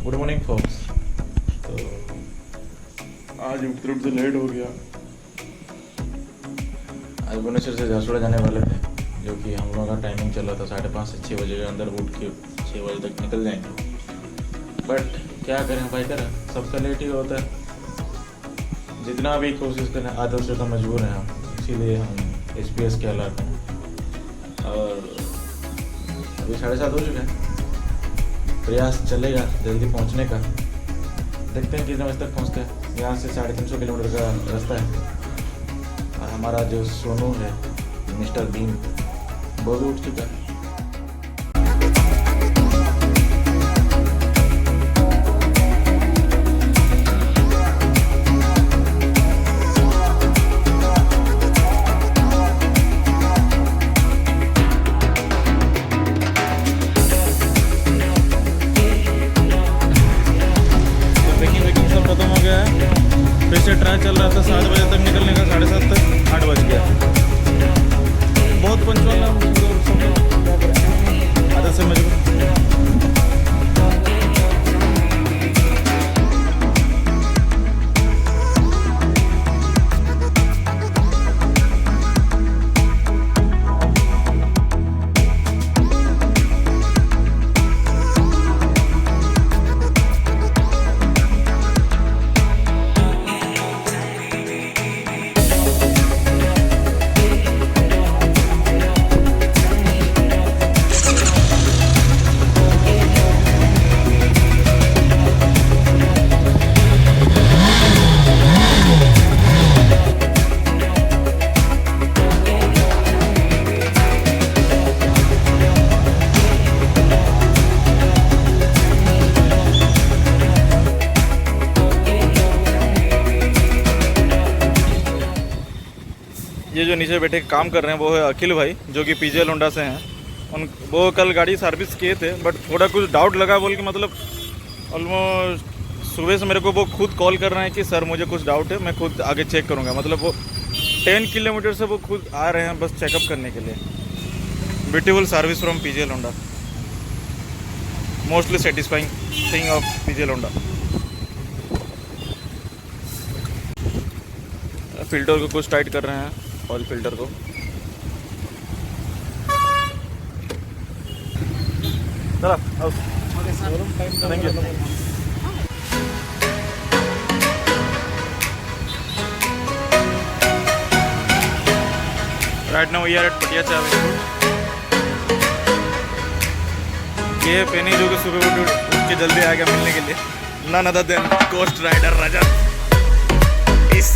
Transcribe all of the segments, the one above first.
Good morning focus. तो आज उठते लेट हो गया। आज भुवनेश्वर से झारसुगुड़ा जाने वाले थे, जो कि हम लोगों का टाइमिंग चल रहा था 5:30 से 6 बजे के अंदर उठ के 6 बजे तक निकल जाएंगे। बट क्या करें भाई, करें सबका लेट ही होता है। जितना भी कोशिश करें आदत से तो मजबूर हैं हम, इसीलिए हम SPS के हालात हैं। और अभी 7:30 हो चुके हैं। प्रयास चलेगा जल्दी पहुंचने का। देखते हैं कितने बजे तक पहुंचते हैं। यहाँ से 350 किलोमीटर का रास्ता है। और हमारा जो सोनू है, मिस्टर बीन, वो भी उठ चुका है। फिर से ट्राई चल रहा था 7 बजे तक निकलने का, 7:30 तक 8 बज गया। बहुत पंचुअल आदत से मजबूर। ये जो नीचे बैठे काम कर रहे हैं वो है अखिल भाई, जो कि PJ लोंडा से हैं। वो कल गाड़ी सर्विस किए थे, बट थोड़ा कुछ डाउट लगा बोल के, मतलब ऑलमोस्ट सुबह से मेरे को वो खुद कॉल कर रहे हैं कि सर मुझे कुछ डाउट है, मैं खुद आगे चेक करूँगा। मतलब वो 10 किलोमीटर से वो खुद आ रहे हैं बस चेकअप करने के लिए। Beautiful service from PJ Londa, mostly satisfying thing of PJ Londa. Filter को कुछ टाइट कर रहे हैं, ऑयल फिल्टर को। चला thank you. Right now we are at Patia chai. ये पेनी जो कि सुबह उठ के जल्दी आ गया मिलने के लिए। None other than coast rider Rajat. इस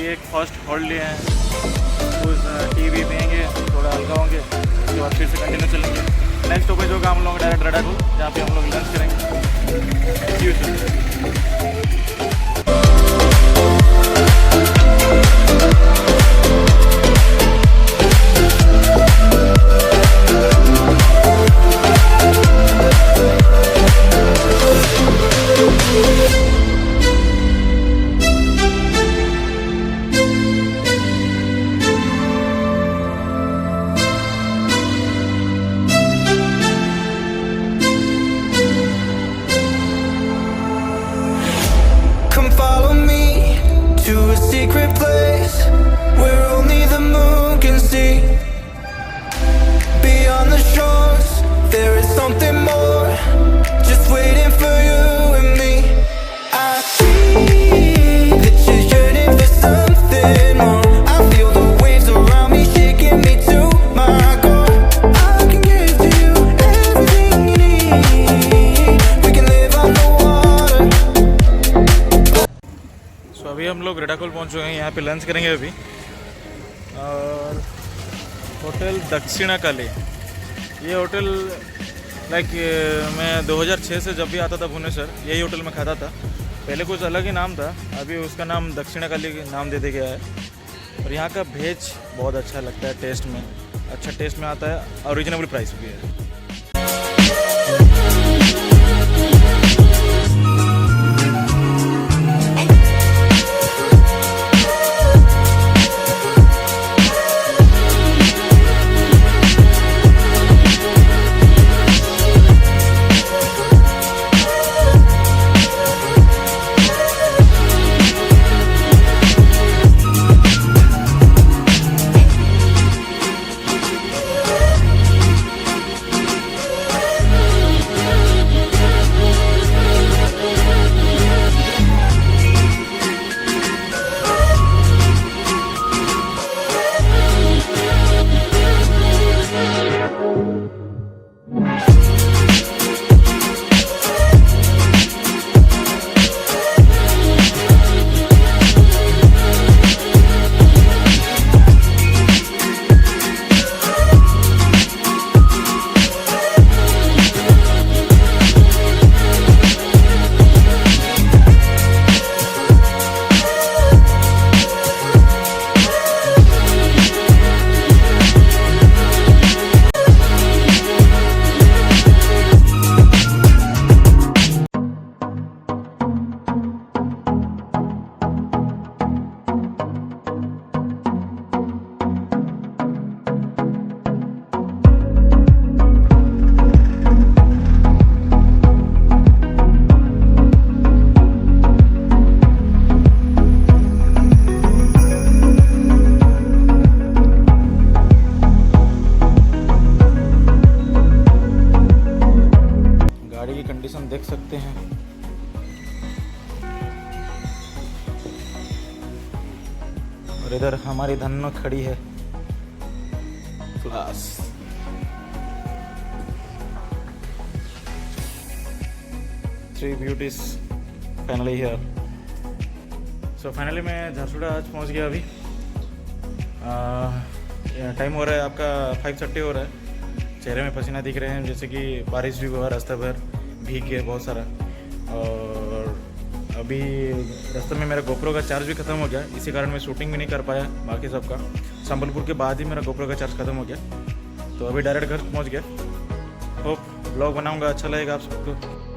अभी एक फर्स्ट होल्ड लिए हैं, कुछ टीवी पियेंगे, थोड़ा हल्का होंगे, उसके बाद फिर से कंटिन्यू चलेंगे। नेक्स्ट स्टॉपेज होगा हम लोग डायरेक्ट रेडाकुल, जहाँ पे हम लोग लंच करेंगे। पीयूष अभी हम लोग रेडाकुल पहुँच चुके हैं, यहाँ पे लंच करेंगे अभी। और होटल दक्षिणा काली, ये होटल लाइक मैं 2006 से जब भी आता था भुवनेश्वर यही होटल में खाता था। पहले कुछ अलग ही नाम था, अभी उसका नाम दक्षिणा काली नाम दे दिया गया है। और यहाँ का वेज बहुत अच्छा लगता है, टेस्ट में अच्छा टेस्ट में आता है और रीजनेबल प्राइस भी है। देख सकते हैं। और इधर हमारी धन्नो खड़ी है class. Three beauties finally here. So finally मैं झारसुगुड़ा आज पहुंच गया। अभी टाइम हो रहा है आपका 5:30 हो रहा है। चेहरे में पसीना दिख रहे हैं, जैसे कि बारिश भी हुआ, रास्ता भर भीग गया बहुत सारा। और अभी रास्ते में मेरा गोप्रो का चार्ज भी ख़त्म हो गया, इसी कारण मैं शूटिंग भी नहीं कर पाया बाकी सबका। संबलपुर के बाद ही मेरा गोप्रो का चार्ज ख़त्म हो गया, तो अभी डायरेक्ट घर पहुंच गया। होप ब्लॉग बनाऊंगा, अच्छा लगेगा आप सबको।